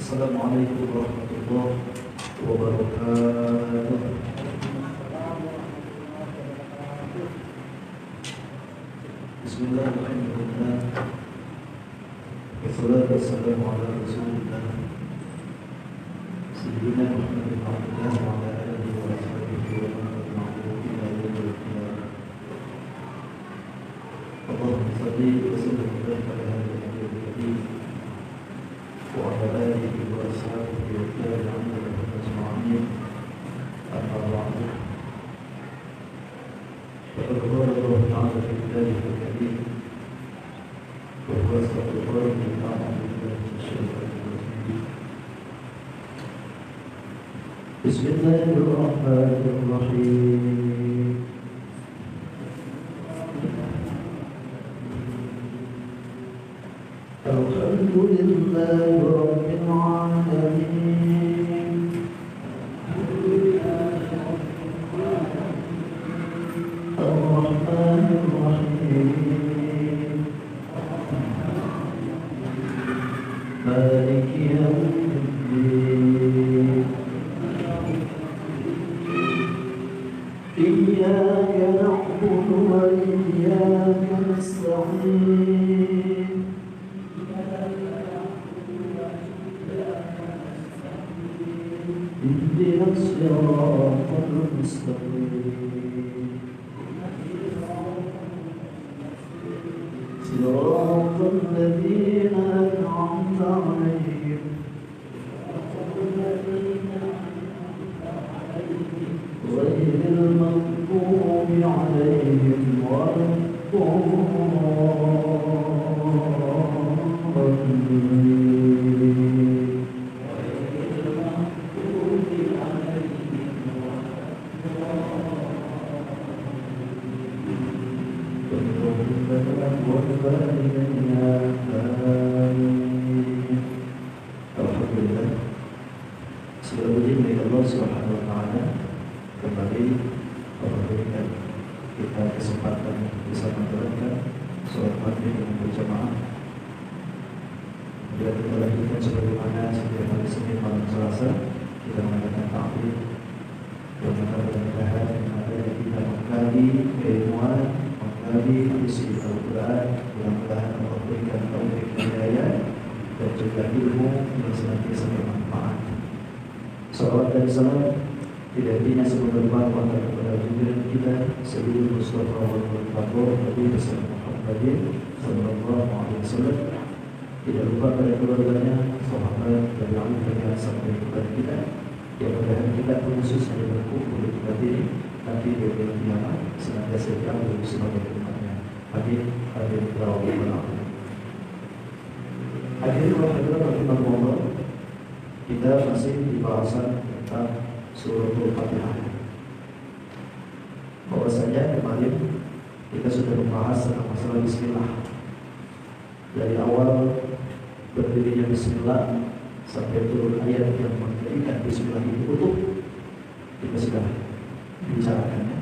Assalamualaikum warahmatullahi wabarakatuh. Bismillahirrahmanirrahim. Wassalatu wassalamu ala Rasulillah Sayyidina Muhammad bin Abdullah wa ala alihi wa sahbihi wa man tabi'ahum ila yaumil qiyamah. Allahumma shalli wa sallim wa barik ala nabiyyil karim wa ala alihi wa sahbihi wa tabi'ahum ajma'in. Amma ba'du. فقد قال الله تعالى في كتابه الكريم وهو أصدق القائلين أعوذ بالله من الشيطان الرجيم بسم الله الرحمن الرحيم الحمد لله رب العالمين الرحمن الرحيم مالك يوم الدين إياك نعبد وإياك نستعين اهدنا الصراط المستقيم صراط الذين أنعمت عليهم غير المغضوب عليهم ولا الضالين. Alhamdulillah, segala puji bagi Allah Subhanahu wa taala kembali memberikan kita kesempatan bisa menjalankan sholat maghrib dengan berjamaah. Bila kita lanjutkan sebagaimana setiap hari Senin malam Selasa kita mengadakan ta'lim dan mudah-mudahan kita mengkaji keilmuan, mengkaji isi Al-Quran, mudah-mudahan Allah berikan taufik hidayah dan juga ilmu yang senantiasa bermanfaat. Salawat dan salam tidak hanya semoga bermanfaat kepada junjungan kita Sayyidina Mustafa Muhammad Nabi Muhammadin sallallahu alaihi wasallam, tidak lupa pada keluarganya, sahabat dan alim yang sampai kepada kita. Yang mudah-mudahan kita khusus hanya berkumpul di tempat ini, tapi di hari kiamat senantiasa diambil sebagai umatnya. Amin. Amin. Hadirin wa hadirat rahimakumullah, kita masih di bahasan tentang suratul Fatihah. Bahwasanya kemarin kita sudah membahas tentang masalah bismillah. Dari awal berdirinya bismillah sampai turun ayat yang menjadikan bismillah itu utuh, kita sudah bicarakannya.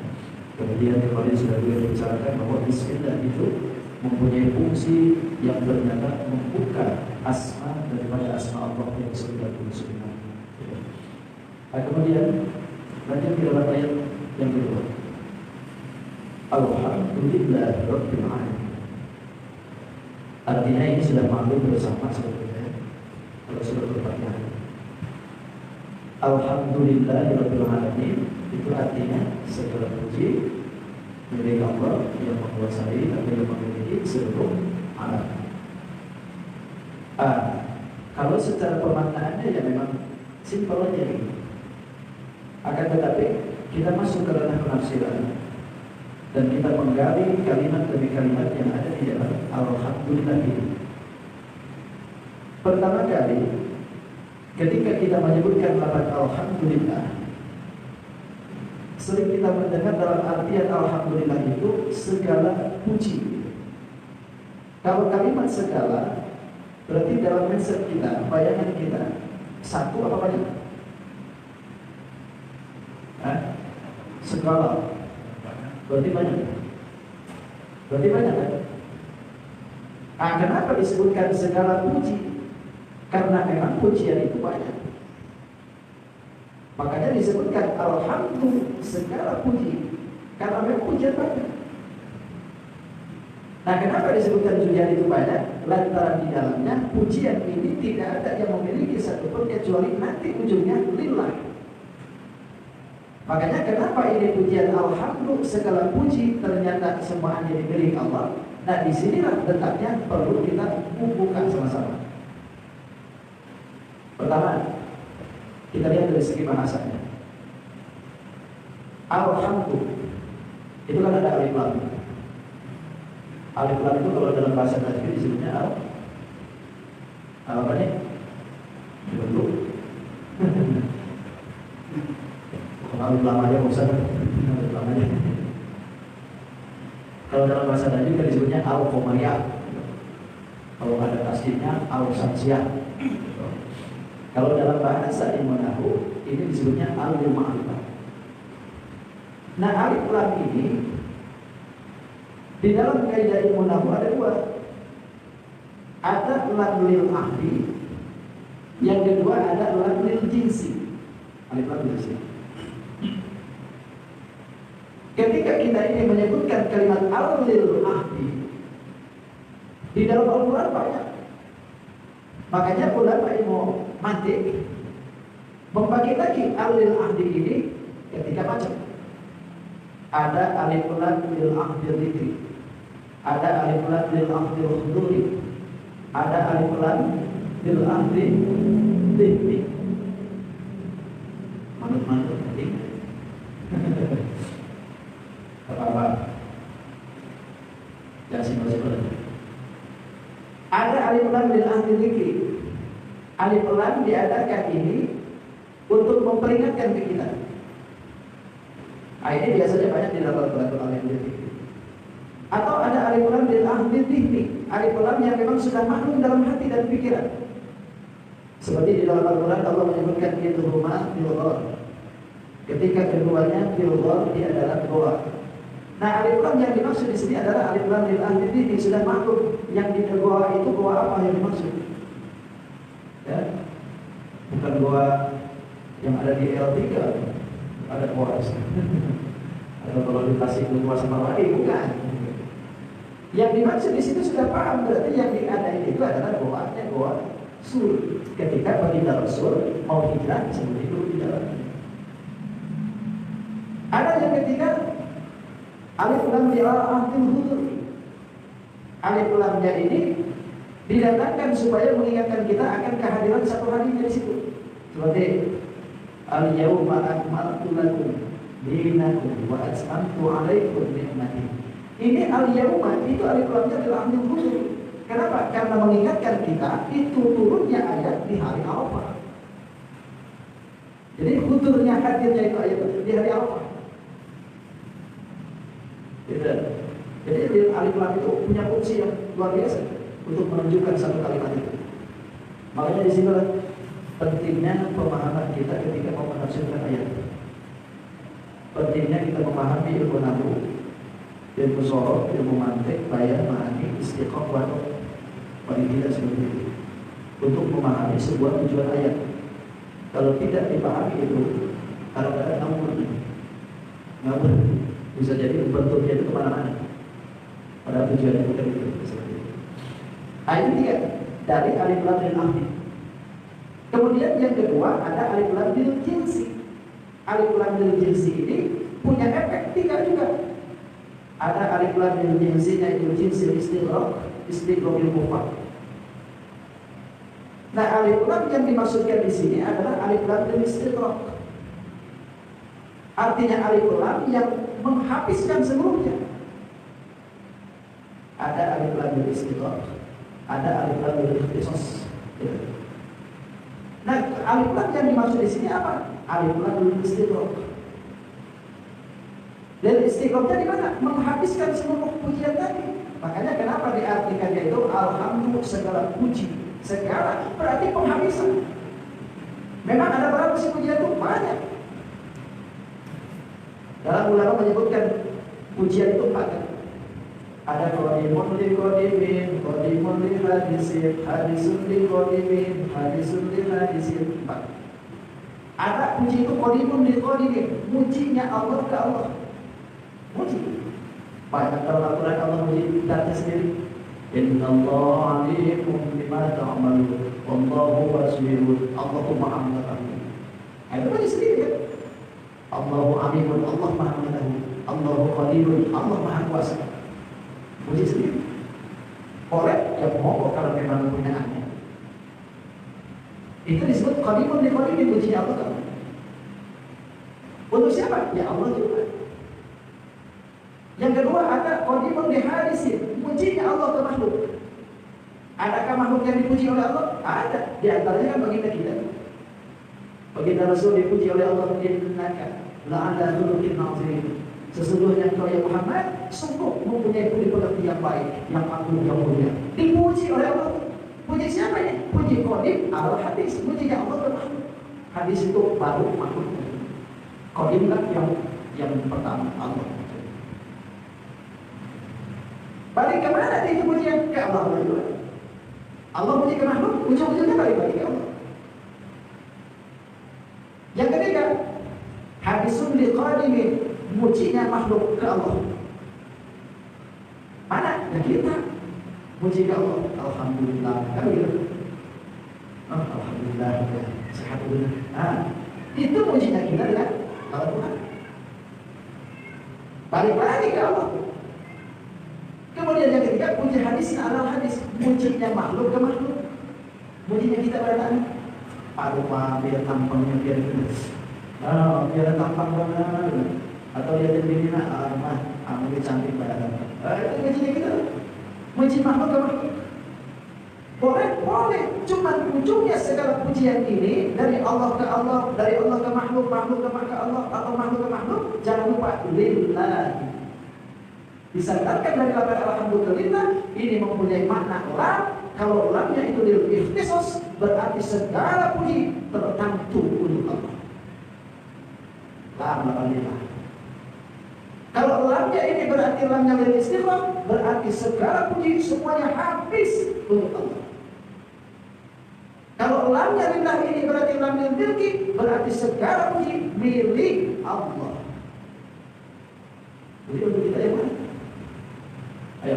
Kemudian kemarin sudah dibicarakan bahwa bismillah itu mempunyai fungsi yang ternyata membuka asma daripada asma Allah yang 99. Nah, kemudian lanjut ke dalam ayat yang kedua. Alhamdulillah Rabbil Alamin. Artinya ini sudah maklum bersama sebetulnya kalau sudah berfatihah. Alhamdulillah Rabbil Alamin itu artinya segala puji milik Allah yang menguasai atau yang memiliki seluruh alam. Kalau secara pemaknaannya ya memang simpel aja ini. Akan tetapi kita masuk ke ranah penafsiran dan kita menggali kalimat demi kalimat yang ada di dalam Alhamdulillah ini. Pertama kali ketika kita menyebutkan lafaz Alhamdulillah, sering kita mendengar dalam artian Alhamdulillah itu segala puji. Kalau kalimat segala berarti dalam mindset kita, bayangan kita satu apa banyak? Segala berarti banyak. Berarti banyak kan? Kenapa disebutkan segala puji? Karena memang pujian itu banyak. Makanya disebutkan alhamdulillah segala puji. Karena memang pujian banyak. Nah, kenapa disebutkan pujian itu banyak? Lantaran di dalamnya pujian ini tidak ada yang memiliki satupun kecuali nanti ujungnya lillah. Makanya kenapa ini pujian alhamdulillah segala puji ternyata semua hanya milik Allah. Nah, disinilah letaknya perlu kita buka sama-sama. Pertama, kita lihat dari segi bahasanya. Alhamdulillah itu kan ada alif lam. Alif lam itu kalau dalam bahasa tajwid disebutnya apa nih? Bentuk. Alif lam aja bosan. Alif lam aja. Kalau dalam bahasa tajwid kan disebutnya al-qamariyah. Kalau ada tasdidnya al-samsiyah. Kalau dalam bahasa ilmu nahwu ini disebutnya alif ma'rifah. Nah, alif lam ini di dalam kaidah ilmu nahwu ada dua. Ada lam lil ahdi, yang kedua ada lam lil jinsi. Alif lam jinsi. Ketika kita ini menyebutkan kalimat al lil ahdi di dalam Al-Quran banyak. Makanya ulama ilmu mantik membagi lagi al lil ahdi ini ketika macam. Ada alif lam lil ahdi dzikri, ada alif lam lil ahdi huduri, ada alif lam lil ahdi dzikri. Manut-manut nanti. Apa-apa? Jangan simpel-simpel. Ada alif lam lil ahdi dzikri. Alif lam diadakan ini untuk memperingatkan ke kita. Ini biasanya banyak di dalam Al-Quran alif lam. Atau ada alif lam lil ahdi dzikri. Alif lam yang memang sudah maklum dalam hati dan pikiran. Seperti di dalam Al-Quran Allah menyebutkan idhuma fil ghar. Ketika keduanya fil ghar, dia adalah goa. Nah, alif lam yang dimaksud di sini adalah alif lam lil ahdi dzikri, sudah maklum. Yang di goa itu goa apa yang dimaksud? Ya. Bukan goa yang ada di L3, ada goa. Atau kalau di Tasik itu goa Samawati, bukan. Yang dimaksud di situ sudah paham, berarti yang ada itu adalah goanya goa Sur. Ketika baginda Rasul mau hijrah seperti itu di dalamnya. Ada yang ketiga alif lam di al-ahdil hudur. Alif lamnya ini didatangkan supaya mengingatkan kita akan kehadiran satu hari di situ. Seperti al-yauma akmaltu lakum dinakum wa atmamtu 'alaikum ni'mati. Ini al-yauma itu alif lamnya di al-ahdil hudur. Kenapa? Karena mengingatkan kita itu turunnya ayat di hari Arafah. Jadi hudurnya hadirnya itu ayat di hari Arafah. Jadi alif lam itu punya fungsi yang luar biasa untuk menunjukkan satu kalimat itu. Makanya di sini pentingnya pemahaman kita ketika mau menafsirkan ayat. Pentingnya kita memahami ilmu nahwu, ilmu sorof, ilmu mantik, bayan, ma'ani, istiqamah, paling tidak seperti itu. Untuk memahami sebuah tujuan ayat. Kalau tidak dipahami itu, kadang-kadang ngawur. Bisa jadi bentuknya itu kemana-mana. Pada tujuannya bukan itu. Ayat tiga dari alif lam lil ahdi. Kemudian yang kedua ada alif lam lil jinsi. Alif lam lil jinsi ini punya efek tiga juga. Ada alif lam lil jinsi yaitu jinsi istighraqil mufrad. Nah, alif lam yang dimaksudkan di sini adalah alif lam lil istighraq. Artinya alif lam yang menghabiskan seluruhnya. Ada alif lam lil istighraq, ada alif lam lil ikhtisas. Nah, alif lam yang dimaksud di sini apa? Alif lam lil istighraq. Dan istighraqnya di mana? Menghabiskan seluruh pujian tadi. Makanya kenapa diartikannya itu alhamdulillah segala puji. Segala berarti penghabisan. Memang ada berapa sih pujian itu? Banyak. Dalam ulama menyebutkan pujian itu 4. Ada qadimun li qadimin, qadimun li hadisin, hadisun li qadimin, hadisun li hadisin. Empat. Ada puji itu qadimun li qadimin, mujinya Allah ke Allah. Muji. Banyak dalam Al-Quran Allah muji dirinya sendiri. Innallaha alimun bima ta'malun, wallahu basirun. Allah Maha mengetahui. Itu muji sendiri kan? Allahu alimun, Allah Maha mengetahui. Allahu qadirun, Allah Maha kuasa. Puji sendiri. Oleh yang mau kalau memang penggunaannya. Itu disebut qadimun li qadimin, puji Allah. Untuk siapa? Ya Allah juga. Yang kedua ada qadimun li hadisin, pujinya Allah ke makhluk. Adakah makhluk yang dipuji oleh Allah? Ada. Di antaranya kan baginda kita. Baginda Rasul dipuji oleh Allah, innaka la'ala khuluqin 'azim. Sesungguhnya engkau ya Muhammad sungguh mempunyai budi pekerti yang baik, yang agung, yang mulia. Dipuji oleh Allah. Puji siapa ini? Puji qadim al hadis. Pujinya Allah ke makhluk. Hadis itu baru makhluk. Qadim lah yang pertama Allah. Balik kemana itu pujian? Ke Allah juga. Allah puji ke makhluk, ujung-ujungnya balik lagi ke Allah. Yang ketiga, hadisun li qadimin, mujinya makhluk ke Allah. Mana? Ya kita muji ke Allah. Alhamdulillah. Kan begitu? Oh, alhamdulillah. Sehat benar. Itu mujinya kita dengan Allah Tuhan. Balik lagi ke Allah. Kemudian yang ketiga, puji hadis adalah hadis, mujinya makhluk ke makhluk. Mujinya kita pada tangan. Aroma biar tampangnya biar biar tampang banget. Atau dia sendiri lebih cantik pada itu mujinya kita. Muji makhluk ke makhluk. Boleh. Cuma ujungnya segala pujian ini dari Allah ke Allah, dari Allah ke makhluk, makhluk ke Allah, atau makhluk ke makhluk. Jangan lupa lillah. Disandarkan dari lafaz alhamdulillah, ini mempunyai makna lam. Kalau lamnya itu lil ikhtisas, berarti segala puji tertentu untuk Allah. Lam alhamdulillah. Kalau lamnya ini berarti lamnya lil istighraq, berarti segala puji semuanya habis untuk Allah. Kalau lamnya lillah ini berarti lam lil milki, berarti segala puji milik Allah. Jadi untuk kita yang mana? Ayo.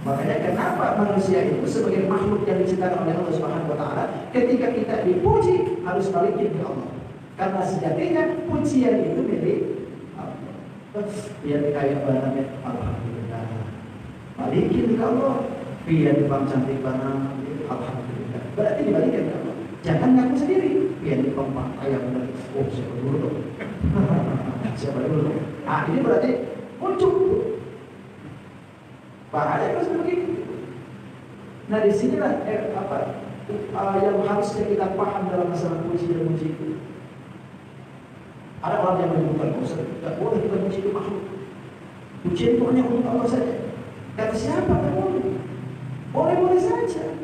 Makanya kenapa manusia itu sebagai makhluk yang diciptakan oleh Allah Subhanahu wa taala, ketika kita dipuji harus balikin ke Allah. Karena sejatinya pujian itu milik Allah. Biar kayak banget, alhamdulillah. Balikin ke Allah. Biar dipang cantik banget, alhamdulillah. Berarti dibalikin ke Allah. Jangan ngaku sendiri. Biar dipang kayak benar. Oh, siapa dulu? Siapa dulu? Ini berarti muncul. Bahaya kalau seperti itu. Nah disinilah yang harusnya kita paham dalam masalah puji dan muji itu. Ada orang yang menyebutkan, tidak boleh kita muji itu makhluk. Pujian itu hanya untuk Allah saja. Kata siapa tak boleh? Boleh-boleh saja.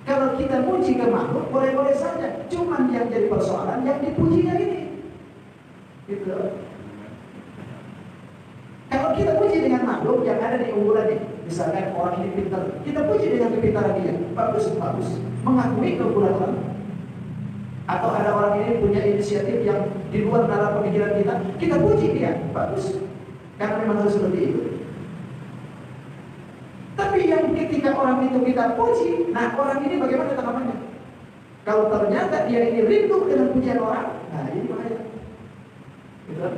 Kalau kita muji ke makhluk, boleh-boleh saja. Cuman yang jadi persoalan yang dipujinya ini. Gitu. Kalau kita puji dengan makhluk yang ada di unggulannya, misalkan orang ini pintar, kita puji dengan kepintaran dia, bagus, mengakui keunggulan orang. Atau ada orang ini punya inisiatif yang di luar dalam pemikiran kita puji dia, bagus, karena memang harus seperti itu. Tapi yang ketika orang itu kita puji, nah orang ini bagaimana tanggapannya? Kalau ternyata dia ini rindu dengan pujian orang, nah ini bahaya. Gitu.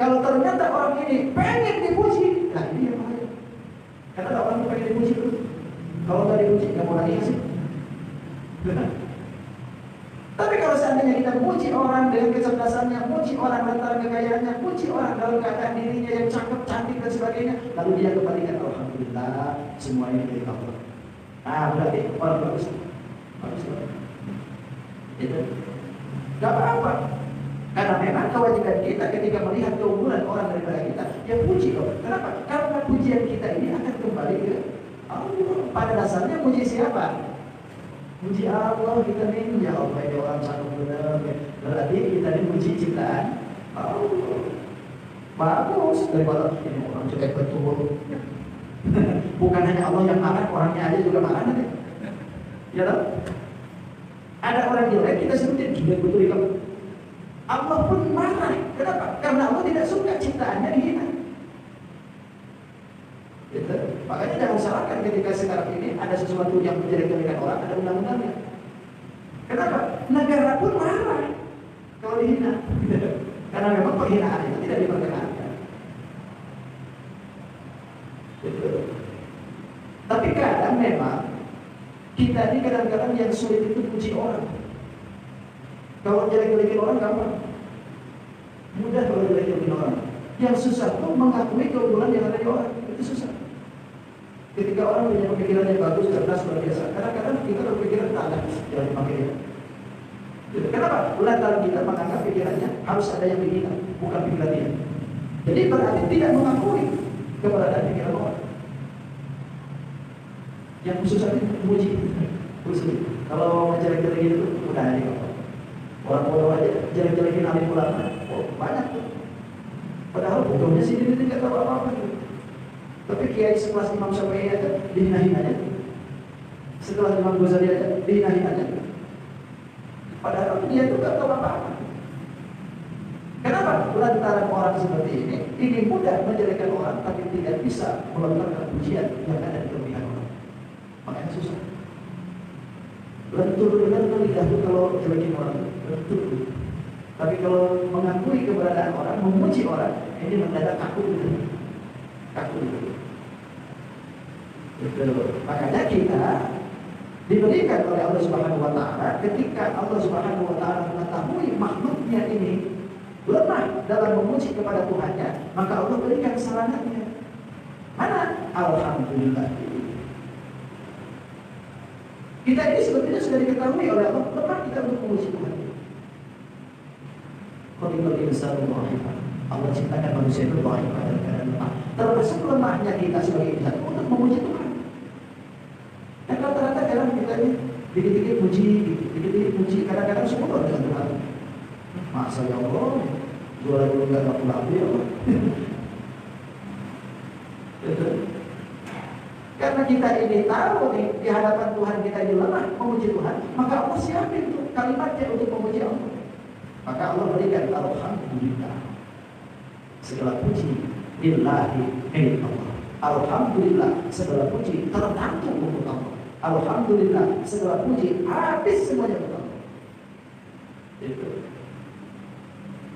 Kalau ternyata orang ini pengen dipuji, nah ini yang bahaya. Karena orang itu pengen dipuji terus. Kalau nggak dipuji, nggak mau lagi sih. Tapi kalau seandainya kita puji orang dengan kecerdasannya, puji orang lantaran kekayaannya, puji orang dalam keadaan dirinya yang cakep, cantik dan sebagainya, lalu dia kembalikan alhamdulillah semuanya dari Allah. Berarti orang bagus, itu nggak apa-apa. Karena memang kewajiban kita ketika melihat keunggulan orang daripada kita, ya puji loh. Kenapa? Karena pujian kita ini akan kembali ke Allah. Pada dasarnya puji siapa? Puji Allah. Kita nih, ya Allah ini orang cakep benar. Berarti kita ini puji ciptaan Allah. Bagus daripada ini orang jelek betul. Bukan hanya Allah yang marah, orangnya aja juga marah nanti. Ya tak? Ada orang jelek kita sebutin jelek betul itu. Allah pun marah. Kenapa? Karena Allah tidak suka ciptaannya dihina. Gitu. Makanya jangan salahkan ketika sekarang ini ada sesuatu yang menjelek-jelekan orang, ada undang-undangnya. Kenapa? Negara pun marah kalau dihina. Karena memang penghinaan itu tidak diperkenankan. Gitu. Tapi kadang memang kita ini kadang-kadang yang sulit itu puji orang. Kalau jelek-jelekin orang gampang, mudah kalau jelek-jelekin orang. Yang susah tuh mengakui keunggulan yang ada di orang, itu susah. Ketika orang punya pemikiran yang bagus, cerdas, luar biasa, kadang-kadang kita berpikiran tak jangan dipakai dia. Kenapa? Lantaran kita menganggap pikirannya harus ada yang dihina, bukan pikiran dia. Jadi berarti tidak mengakui keberadaan pikiran orang. Yang khusus itu memuji. Kalau jelek-jelekin itu udah aja kok. Orang bodoh aja jelek-jelekin alim ulama, banyak tuh. Padahal bodohnya sih dia tidak tahu apa-apa gitu. Tapi kiai sekelas Imam Syafi'i aja dihina-hinanya. Sekelas Imam Ghazali aja dihina-hinanya. Padahal dia itu tidak tahu apa-apa. Kenapa? Lantaran orang seperti ini mudah menjelekkan orang, tapi tidak bisa melontarkan pujian yang ada di kelebihan orang. Makanya susah. Lentur benar lidahku kalau jelekin orang, lentur. Tapi kalau mengakui keberadaan orang, memuji orang, ini mendadak kaku gitu. Kaku gitu. Makanya kita diberikan oleh Allah Subhanahu wa taala ketika Allah Subhanahu wa taala mengetahui makhluknya ini lemah dalam memuji kepada Tuhannya, maka Allah berikan sarannya. Mana? Alhamdulillah. Kita ini sebetulnya sudah diketahui oleh Allah lemah kita untuk memuji Tuhan. Khalaqal insana dha'ifa. Allah ciptakan manusia itu dha'ifa dan keadaan lemah. Termasuk lemahnya kita sebagai insan untuk memuji Tuhan. Dan rata-rata kadang kita ini dikit-dikit puji, dikit-dikit puji, kadang-kadang syukur dengan Tuhan. Masa ya Allah, jualan dulu gak laku-laku ya Allah. Karena kita ini tahu nih, di hadapan Tuhan kita ini lemah memuji Tuhan, maka Allah siapin tuh kalimatnya untuk memuji Allah. Maka Allah berikan alhamdulillah. Segala puji lillahi Allah. Alhamdulillah, segala puji tergantung untuk Allah. Alhamdulillah, segala puji habis semuanya untuk Allah. Itu.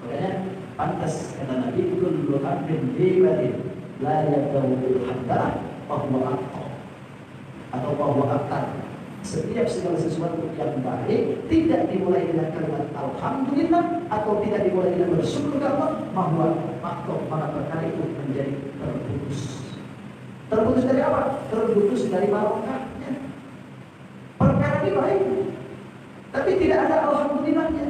Makanya pantas kata Nabi, kullu hamdin lillahi la yadawu bil hamdah bahwa atau bahwa aktar. Setiap segala sesuatu yang baik tidak dimulai dengan kalimat alhamdulillah atau tidak dimulai dengan bersyukur kepada Allah, bahwa maka perkara itu menjadi terputus. Terputus dari apa? Terputus dari barokahnya. Perkara ini baik, tapi tidak ada alhamdulillahnya.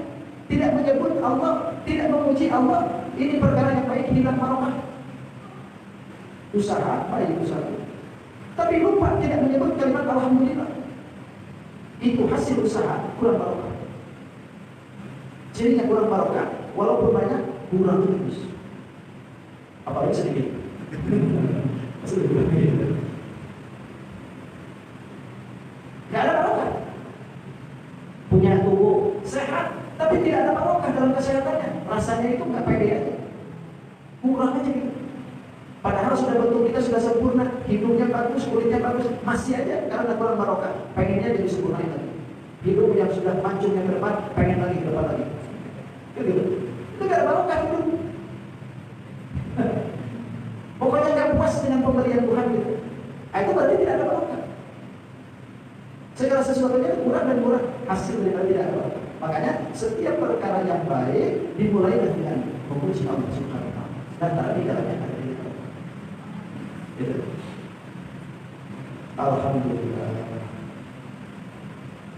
Tidak menyebut Allah, tidak memuji Allah. Ini perkara yang baik, hilang barokah. Usaha baik usaha, tapi lupa tidak menyebut kalimat alhamdulillah. Itu hasil usaha kurang barokah. Cirinya kurang barokah, walaupun banyak kurang terus. Apalagi sedikit. Gak ada barokah. Punya tubuh sehat, tapi tidak ada barokah dalam kesehatannya. Rasanya itu nggak pede aja. Kurang aja gitu. Padahal sudah bentuk kita sudah sempurna, hidungnya bagus, kulitnya bagus, masih aja karena kurang barokah. Pengennya jadi sempurnain lagi. Hidung yang sudah mancung yang ke depan, pengen lagi ke depan lagi. Gitu. Itu gak ada barokah hidup. Pokoknya gak puas dengan pemberian Tuhan gitu. Itu berarti tidak ada barokah. Segala sesuatunya kurang dan kurang, hasil daripada tidak ada barokah. Makanya setiap perkara yang baik dimulai dengan memuji Allah Subhanahu wa taala. Dan tadi dalamnya ada di dalam. Gitu. Alhamdulillah.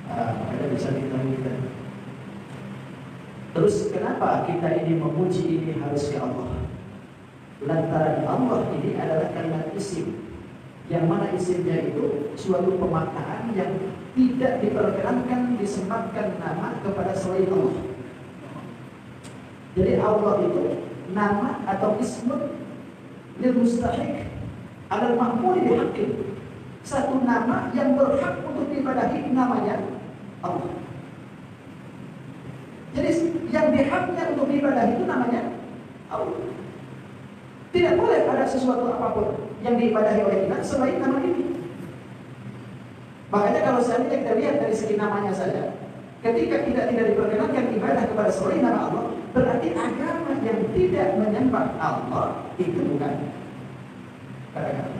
Makanya bisa diketahui. Terus kenapa kita ini memuji ini harus ke Allah? Lantaran Allah ini adalah kalimat isim, yang mana isimnya itu suatu pemaknaan yang tidak diperkenankan disematkan nama kepada selain Allah. Jadi Allah itu nama atau ismun lil mustahik alal ma'muri bihaqqin. Satu nama yang berhak untuk diibadahi namanya Allah. Jadi yang dihaknya untuk diibadahi itu namanya Allah. Tidak boleh ada sesuatu apapun yang diibadahi oleh kita selain nama ini. Makanya kalau seandainya kita lihat dari segi namanya saja, ketika kita tidak diperkenankan ibadah kepada selain nama Allah, berarti agama yang tidak menyembah Allah itu bukan agama.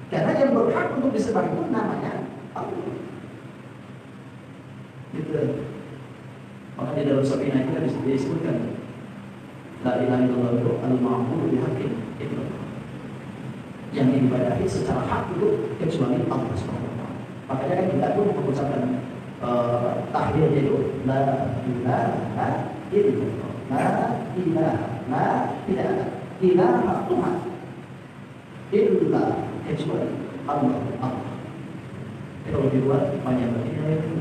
Karena yang berhak untuk disembah itu namanya Allah. Gitu. Maka di dalam Safinah kita disebutkan la ilaha illallah itu al-ma'budu bihaqqin illallah. Yang diibadahi secara hak itu kecuali Allah SWT. Makanya kan kita pun mengucapkan tahlil itu la ilaha illallah. La ilaha, tidak ada ilaha Tuhan illa kecuali Allah. Kalau dibuat banyak berarti itu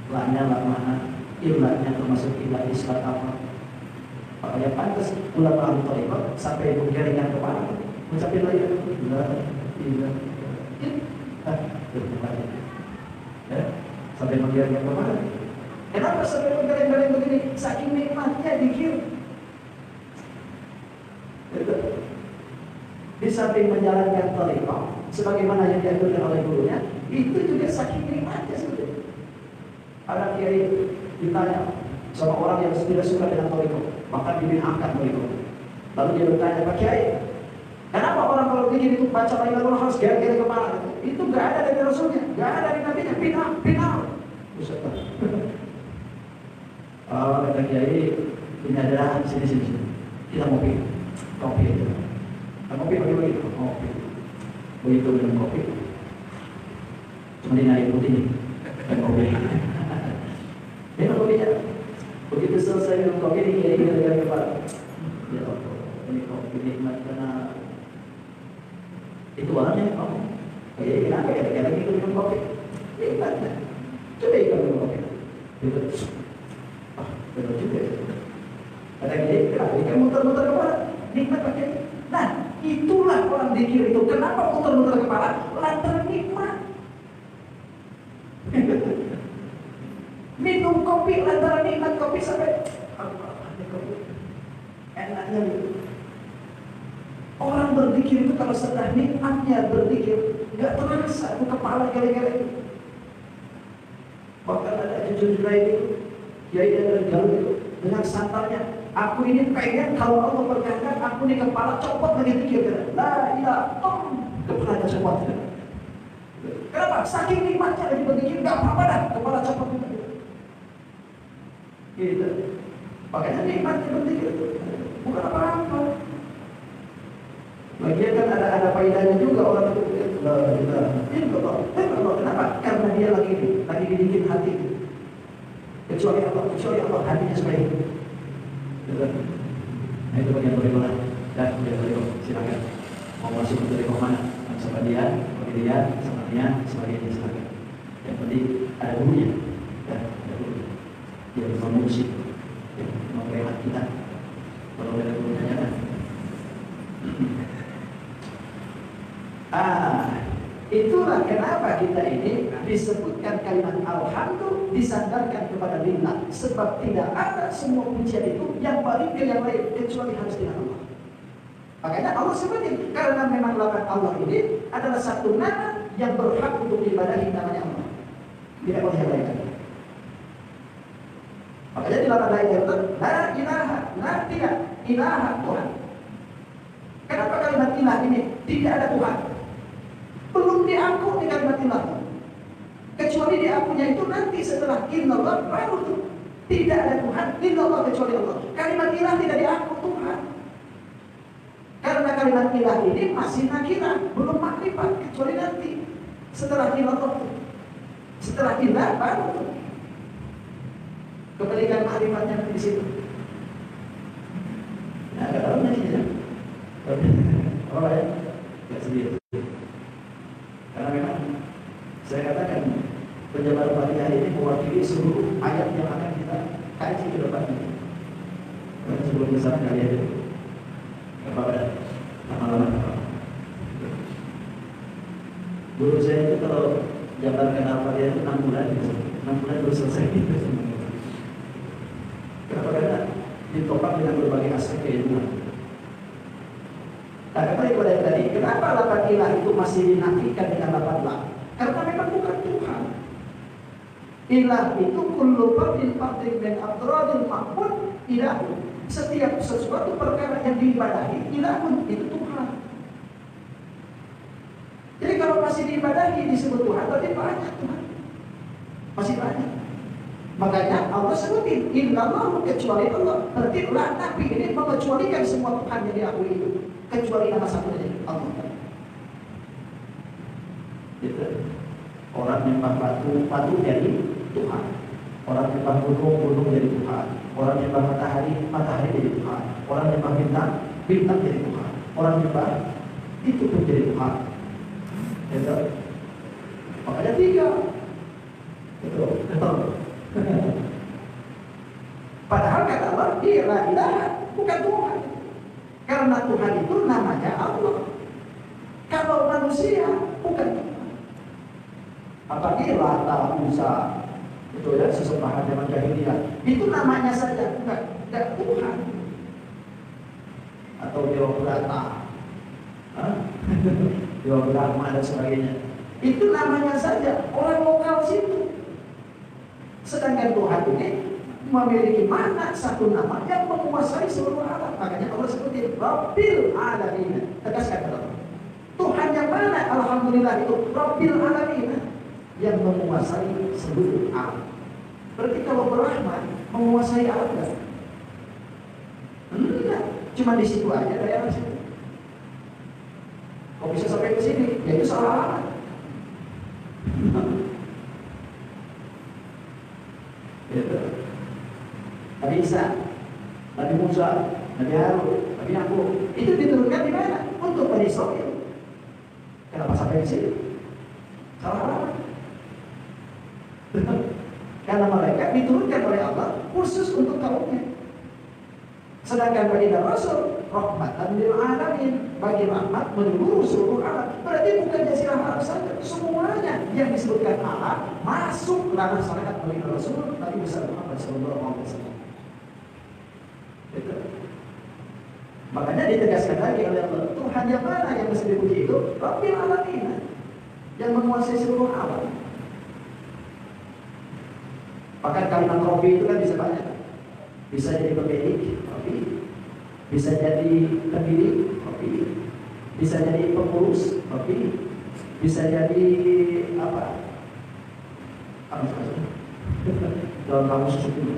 lanya lah mana ilahnya termasuk ilah isbat apa. Makanya pantas ulama al-Tariqah sampai menggaringkan kepala mengucapkan la ilaha ya, sampai menggaringkan kepala. Kenapa sampai menggaring-garing begini? Saking nikmatnya dikir. Di samping menjalankan tariqah sebagaimana yang diaturkan oleh gurunya, itu juga saking nikmatnya sudah. Ada kiai ditanya sama orang yang tidak suka dengan tariqah, maka diangkat tariqah. Lalu dia bertanya, Pak Kiai, kenapa orang kalau begini itu baca la ilaha illallah harus gari-gari kepala? Itu nggak ada dari Rasulnya, nggak ada dari Nabinya. Pindah. Buset. Kata Kiai, ini adalah sini. Kita mau kopi itu. Kopi bagi-bagi, kopi. Begitu minum kopi, cuma dinaik putih dan kopi. Minum kopinya. Begitu selesai minum kopi, dia gari-gari kepala. Ya Allah, ini kopi nikmat karena itu orangnya kamu. Jadi kenapa kadang-kadang itu minum kopi? Nikmatnya. Coba ikut minum kopi. Itu, benar juga. Kadang-kadang kenapa ikan muter-muter kepala? Nikmat pakai. Nah, itulah orang zikir itu. Kenapa muter-muter kepala? Lantaran nikmat. Minum kopi lantaran nikmat kopi sampai enaknya gitu. Orang berzikir itu kalau sudah nikmatnya berzikir, nggak terasa itu kepala gele-gele. Bahkan ada jujur itu, kiai dari Garut itu dengan santarnya, aku ini pengen kalau Allah berkehendak, aku ini kepala copot lagi zikir. La ilaha, kepala copot. Kenapa? Saking nikmatnya lagi berzikir, nggak apa-apa dah, kepala copot gitu. Gitu. Makanya nikmatnya berzikir itu bukan apa-apa. Lagian kan ada faedahnya juga orang itu. Allah. Kenapa? Karena dia lagi dibikin hati. Kecuali Allah hatinya seperti itu. Nah itu bagian bagaimana. Dan kemudian silakan mau masuk dari mana? Sama dia, sama dia, sebagainya silakan. Yang penting ada gurunya. Dan ada gurunya. Dia memuji, memberi kita. Kalau ada gurunya jangan. Itulah kenapa kita ini disebutkan kalimat alhamdulillah disandarkan kepada lillah, sebab tidak ada semua pujian itu yang balik ke yang lain kecuali harus dengan Allah. Makanya Allah sebutin karena memang lafaz Allah ini adalah satu nama yang berhak untuk diibadahi, namanya Allah. Tidak boleh yang lain. Makanya di lafaz lain itu la ilaha, tidak ilaha Tuhan. Kenapa kalimat ilah ini tidak ada Tuhan? Belum diaku di kalimat ilah. Kecuali diakunya itu nanti setelah illallah baru tuh. Tidak ada Tuhan illallah kecuali Allah. Kalimat ilah tidak diaku Tuhan. Karena kalimat ilah ini masih nakirah, belum makrifat, kecuali nanti setelah illallah. Setelah ilah baru tuh. Kebalikan makrifatnya di situ. Nah, ada dalamnya sih ya. Oh ya, nggak sendiri. Karena memang saya katakan penjabaran Fatihah ini mewakili seluruh ayat yang akan kita kaji ke depan ini. sebelum ke sana kali aja. Apa lama-lama. Guru saya itu kalau jabarkan apa dia itu 6 bulan, 6 bulan baru selesai. Kenapa? Karena ditopang dengan berbagai aspek keilmuan. Nah, kembali kepada yang tadi, kenapa lafaz ilah itu masih dinafikan dengan lafaz la? Karena memang bukan Tuhan. Ilah itu kullu fardin min afradil ma'bud ilahu. Setiap sesuatu perkara yang diibadahi ilahun, itu Tuhan. Jadi kalau masih diibadahi disebut Tuhan, berarti banyak Tuhan. Masih banyak. Makanya Allah sebutin illallah, kecuali Allah. Berarti la nabi ini mengecualikan semua Tuhan yang diakui itu, kecuali nama satu saja, Allah. Gitu. Orang nyembah batu, batu jadi Tuhan. Orang nyembah gunung, gunung jadi Tuhan. Orang nyembah matahari, matahari jadi Tuhan. Orang nyembah bintang, bintang jadi Tuhan. Orang nyembah itu pun jadi Tuhan. Gitu. Makanya 3. Betul. Padahal kata Allah, dia la ilaha, bukan Tuhan. Karena Tuhan itu namanya Allah. Kalau manusia bukan Tuhan. Apalagi Lata, Musa, itu ya sesembahan zaman jahiliyah. Itu namanya saja, bukan Tuhan. Atau Dewa Brata, Dewa Brahma dan sebagainya. Itu namanya saja orang lokal situ. Sedangkan Tuhan ini memiliki makna satu nama yang menguasai seluruh alam. Makanya Allah sebutin Rabbil Alamin. Tegaskan Allah. Tuhan yang mana? Alhamdulillah itu Rabbil Alamin, yang menguasai seluruh alam. Berarti kalau berrahmat menguasai alam enggak? Enggak. Cuma di situ aja daerah situ. Kok bisa sampai ke sini? Ya itu salah alamat. Gitu. Nabi Isa, Nabi Musa, Nabi Harun, Nabi Yakub, itu diturunkan di mana? Untuk Bani Israil. Kenapa sampai di sini? Salah alamat. Karena mereka diturunkan oleh Allah khusus untuk kaumnya. Sedangkan bagi Rasul rahmatan lil alamin, bagi rahmat menyeluruh seluruh alam. Berarti bukan jazirah Arab saja, semuanya yang disebutkan alam masuk ranah syariat bagi Rasul Nabi Muhammad SAW. Itu. Makanya ditegaskan lagi oleh Allah, Tuhan yang mana yang mesti dipuji itu? Rabbil Alamin, yang menguasai seluruh alam. Bahkan kalimat Rabbi itu kan bisa banyak. Bisa jadi pemilik, Rabbi. Bisa jadi pendiri, Rabbi. Bisa jadi pengurus, Rabbi. Bisa jadi apa? Dalam kamus suku.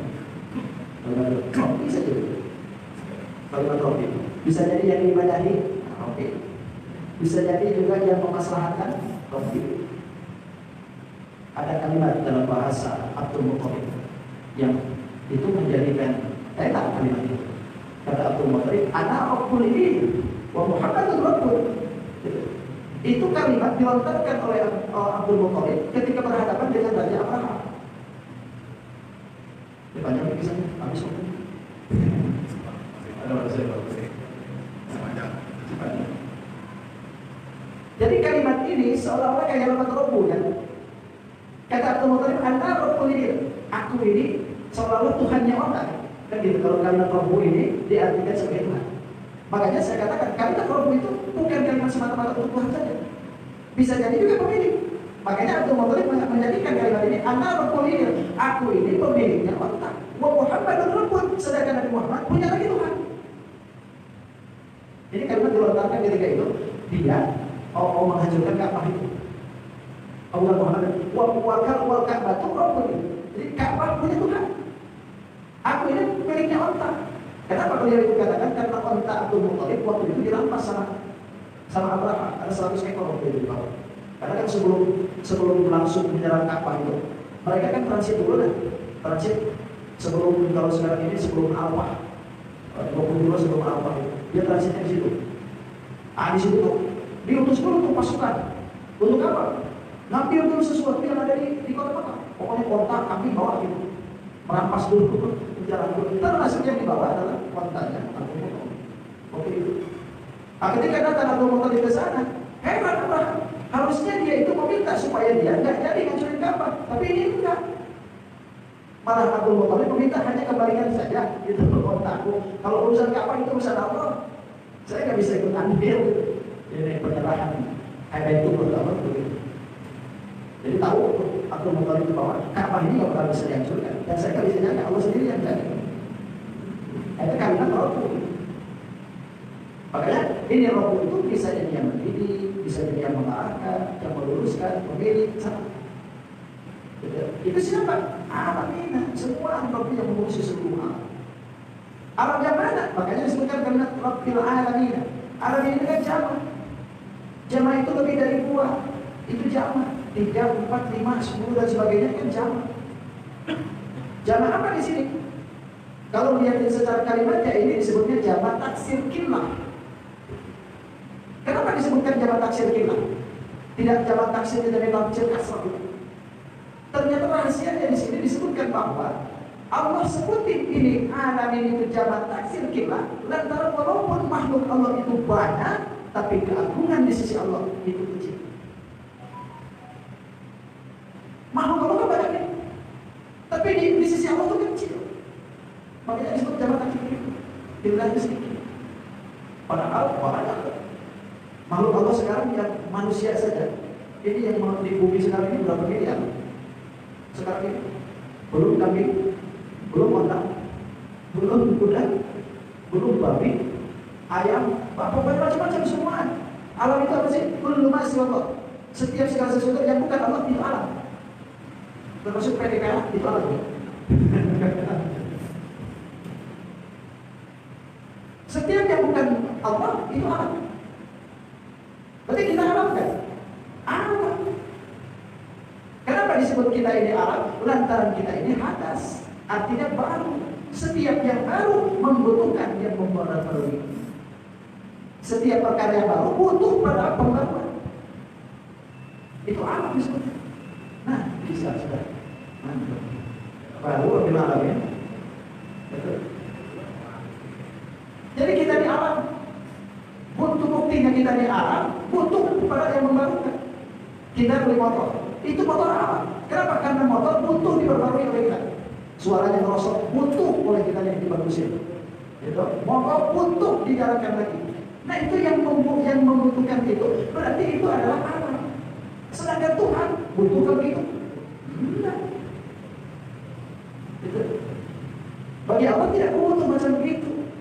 Rabbi bisa jadi. Kalimat Rabbi. Bisa jadi yang diibadahi, Rabbi. Bisa jadi juga yang memaslahatkan, Rabbi. Ada kalimat dalam bahasa Abdul Muttalib yang itu menjadikan enak kalimat itu. Kata Abdul Muttalib, ana rabbul ini wa Muhammadun rabbul. Itu kalimat dilontarkan oleh Abdul Muttalib ketika berhadapan dengan Raja Abraham. Dipanjang kisahnya, habis waktu. Ada bahasa jadi kalimat ini seolah-olah kayak kalimat Rabbu kan. Kata Abdul Muttalib, anta Rabbul ini, aku ini seolah-olah Tuhannya orang. Kan gitu, kalau kalimat Rabbu ini diartikan sebagai Tuhan. Makanya saya katakan, kalimat Rabbu itu bukan kalimat semata-mata untuk Tuhan saja. Bisa jadi juga pemilik. Makanya Abdul Muttalib menjadikan kalimat ini, anta Rabbul ini, aku ini pemiliknya orang. Wa Muhammadun Rabbun, sedangkan Nabi Muhammad punya lagi Tuhan. Jadi kalimat dilontarkan ketika itu, dia mau menghancurkan Ka'bah itu. Allah Muhammad wal Ka'bah itu Rabbul. Jadi Ka'bah punya Tuhan. Aku ini miliknya onta. Kenapa beliau itu katakan? Karena onta Abdul Muttalib waktu itu dirampas sama Abraham. Ada 100 ekor waktu itu di bawah. Karena kan sebelum langsung menyerang Ka'bah itu, mereka kan transit dulu kan. Transit sebelum, kalau sekarang ini sebelum Arafah. 22 sebelum Arafah itu. Dia transitnya di situ. Di situ tuh diutus dulu untuk pasukan. Untuk apa? Ngambil dulu sesuatu yang ada di kota Mekah. Pokoknya kontak kami bawa gitu. Merampas dulu, jalan dulu. Termasuk yang dibawa adalah kontanya Ketika datang Abdul Muthalib ke sana, hebat Abraham. Harusnya dia itu meminta supaya dia nggak jadi ngancurin Ka'bah, tapi ini enggak. Malah Abdul Muthalib meminta hanya kembalikan saja. Itu takut. Kalau urusan Ka'bah itu urusan Allah, saya nggak bisa ikut andil. Ini penyerahan hebat itu pertama begitu. Jadi tahu Abdul Muthalib di bawah Ka'bah ini nggak bakal bisa dihancurkan, dan saya nggak bisa jaga, Allah sendiri yang jaga. Itu kalimat Rabbul. Makanya ini Rabbul itu bisa jadi yang mendidik, bisa jadi yang mengarahkan, yang meluruskan, memilih, sama. Itu siapa? Alamina, semua Rabbi yang mengurusi seluruh alam. Alam yang mana? Makanya disebutkan kalimat Rabbil Alamina. Alam ini kan jamak. Jamak itu lebih dari dua. Itu jamak. 3, 4, 5, 10 dan sebagainya kan jamak. Jamak apa di sini? Kalau lihat secara kalimatnya ini disebutnya jamak taksir kilah. Kenapa disebutkan jamak taksir kilah? Tidak jamak taksir dari taksir kasrah. Ternyata rahasianya di sini disebutkan bahwa Allah sebutin ini alam ini itu jamak taksir kilah, lantaran walaupun makhluk Allah itu banyak, tapi keagungan di sisi Allah itu kecil. Makhluk Allah kan banyak nih, tapi di sisi Allah itu kecil. Makanya disebut jamak taksir kilah. Jumlahnya sedikit. Padahal banyak. Makhluk Allah sekarang yang manusia saja, ini yang di bumi sekarang ini berapa miliar? Sekarang ini belum kambing, belum onta, belum kuda, belum babi, ayam, pokoknya macam-macam semua. Alam itu apa sih? Belum masih Allah. Setiap segala sesuatu yang bukan Allah itu alam. Termasuk PDKA itu alam. Setiap yang bukan Allah itu alam. Berarti kita alam kan? Alam. Kenapa disebut kita ini alam? Lantaran kita ini hadas, artinya baru. Setiap yang baru membutuhkan yang memperbarui. Setiap perkara yang baru butuh pada pembaruan. Itu alam disebut. Nah, bisa sudah. Baru lebih alam ya. Betul. Jadi kita di alam. Butuh buktinya kita di alam, butuh pada yang membarukan. Kita beli motor. Itu motor alam. Kenapa? Karena motor butuh diperbarui oleh kita. Suaranya merosot, butuh oleh kita yang dibagusin. Gitu. Motor butuh dijalankan lagi. Nah itu yang membutuhkan itu. Berarti itu adalah alam. Sedangkan Tuhan butuh begitu. Enggak. Gitu. Bagi Allah tidak butuh macam begitu.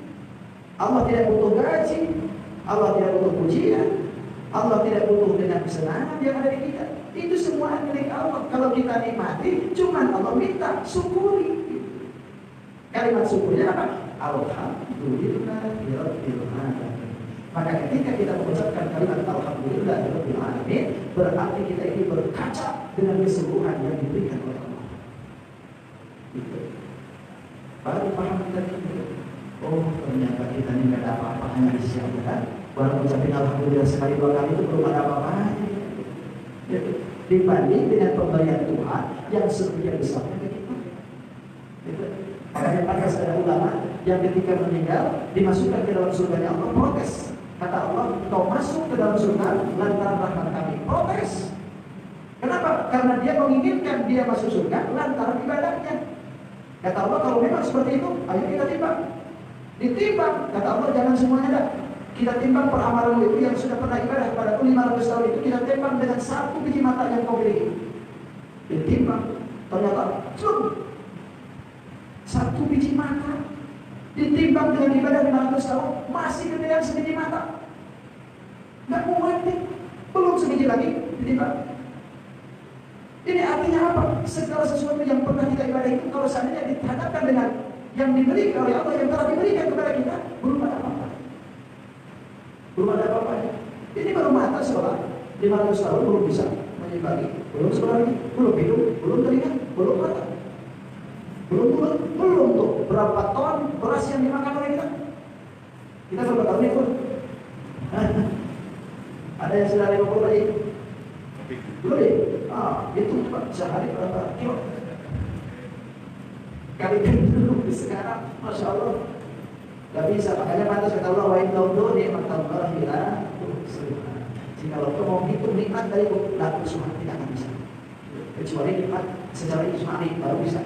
Allah tidak butuh gaji. Allah tidak butuh pujian. Allah tidak butuh dengan kesenangan yang ada di kita. Itu semua milik Allah. Kalau kita nikmati, cuman Allah minta syukuri. Kalimat syukurnya apa? Alhamdulillahirabbil alamin. Maka ketika kita mengucapkan kalimat alhamdulillahirabbil alamin, berarti kita ini berkaca dengan keseluruhan yang diberikan oleh Allah. Gitu. Baru paham kita ini. Oh, ternyata kita ini tidak ada apa-apanya di sisi Allah. Baru mengucapkan alhamdulillah sekali 2 kali itu belum ada apa-apanya. Dibanding dengan pemberian Tuhan yang sebegian besarnya ke kita. Makanya pantas ada ulama yang ketika meninggal dimasukkan ke dalam surganya Allah protes. Kata Allah, kau masuk ke dalam surga lantaran rahmat kami. Protes. Kenapa? Karena dia menginginkan dia masuk surga lantaran ibadahnya. Kata Allah, kalau memang seperti itu, ayo kita timbang. Ditimbang. Kata Allah, jangan semuanya dah. Kita timbang peramalan itu yang sudah pernah ibadah pada 500 tahun itu, kita timbang dengan 1 biji mata yang kau miliki. Ditimbang, ternyata cuk, 1 biji mata ditimbang dengan ibadah 500 tahun masih gedean sebiji mata. Nggak muat nih, belum sebiji lagi ditimbang. Ini artinya apa? Segala sesuatu yang pernah kita ibadah itu kalau seandainya dihadapkan dengan yang diberikan oleh Allah, yang telah diberikan kepada kita, belum ada apa-apa. Belum ada apa-apa. Ini baru mata sekolah 500 tahun belum bisa menyimbangi, belum sekolah lagi, belum hidup, belum telinga, belum mata, belum tuh berapa ton beras yang dimakan oleh kita. Kita berapa tahun itu? Ada yang sudah 50 lagi? Belum ya? Itu sehari berapa kilo? Kali dulu sekarang, Masya Allah. Gak bisa, makanya pantas kata Allah, wa in ta'udhu ni'matallahi la tuhsuha. Jika kau mau hitung nikmat dari la tuhsuha, tidak akan bisa. Kecuali nikmat secara ijmali baru bisa.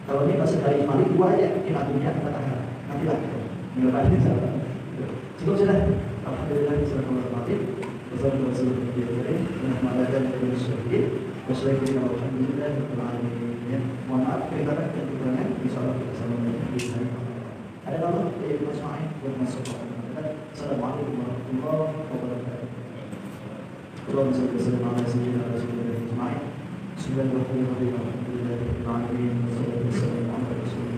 Kalau nikmat secara ijmali dua aja, nikmat dunia, nikmat akhirat. Nantilah kita. Nikmat ini salah. Cukup sudah. Alhamdulillah sallallahu alaihi wasallam. Alhamdulillah mohon maaf kekurangan dan kekurangan, insyaallah kita sama di hari ada nama dari Mas Ma'in buat masuk. Assalamualaikum warahmatullahi wabarakatuh. Allahumma shalli wa sallim ala sayyidina Rasulillah Ismail. Bismillahirrahmanirrahim. Alhamdulillahirabbil alamin. Wassalatu wassalamu ala rasulillah.